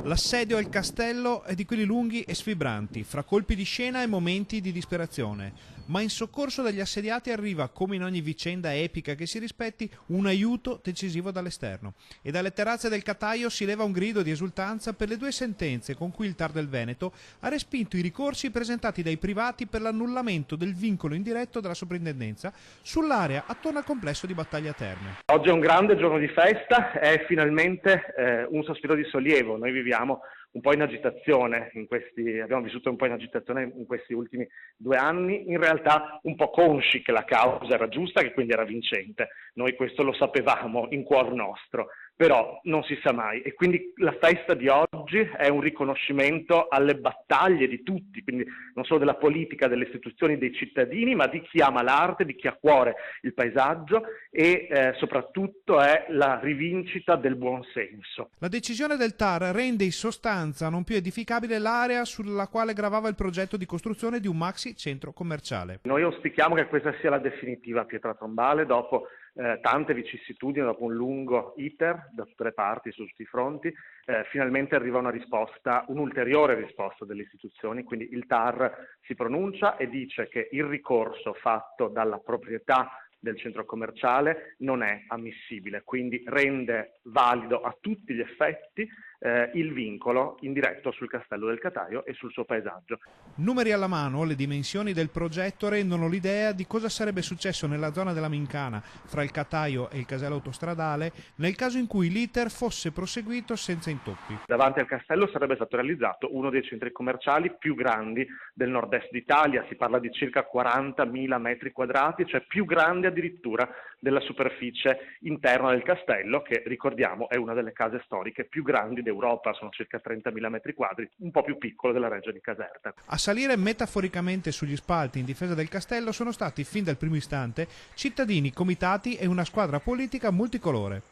L'assedio al castello è di quelli lunghi e sfibranti, fra colpi di scena e momenti di disperazione. Ma in soccorso degli assediati arriva, come in ogni vicenda epica che si rispetti, un aiuto decisivo dall'esterno. E dalle terrazze del Cataio si leva un grido di esultanza per le due sentenze con cui il TAR del Veneto ha respinto i ricorsi presentati dai privati per l'annullamento del vincolo indiretto della soprintendenza sull'area attorno al complesso di Battaglia Terme. Oggi è un grande giorno di festa, è finalmente un sospiro di sollievo. Noi viviamo un po' in agitazione, abbiamo vissuto un po' in agitazione in questi ultimi 2 anni, in realtà un po' consci che la causa era giusta, che quindi era vincente. Noi questo lo sapevamo in cuor nostro, però non si sa mai. E quindi la festa di oggi è un riconoscimento alle battaglie di tutti, quindi non solo della politica, delle istituzioni, dei cittadini, ma di chi ama l'arte, di chi ha a cuore il paesaggio e soprattutto è la rivincita del buonsenso. La decisione del TAR rende in sostanza non più edificabile l'area sulla quale gravava il progetto di costruzione di un maxi centro commerciale. Noi auspichiamo che questa sia la definitiva pietra tombale dopo tante vicissitudini, dopo un lungo iter da tutte le parti, su tutti i fronti, finalmente arriva una risposta, un'ulteriore risposta delle istituzioni, quindi il TAR si pronuncia e dice che il ricorso fatto dalla proprietà del centro commerciale non è ammissibile, quindi rende valido a tutti gli effetti il vincolo indiretto sul castello del Cataio e sul suo paesaggio. Numeri alla mano, le dimensioni del progetto rendono l'idea di cosa sarebbe successo nella zona della Mincana, fra il Cataio e il casello autostradale, nel caso in cui l'iter fosse proseguito senza intoppi. Davanti al castello sarebbe stato realizzato uno dei centri commerciali più grandi del nord-est d'Italia, si parla di circa 40.000 metri quadrati, cioè più grande addirittura della superficie interna del castello, che ricordiamo è una delle case storiche più grandi d'Europa, sono circa 30.000 metri quadri, un po' più piccolo della Reggia di Caserta. A salire metaforicamente sugli spalti in difesa del castello sono stati fin dal primo istante cittadini, comitati e una squadra politica multicolore.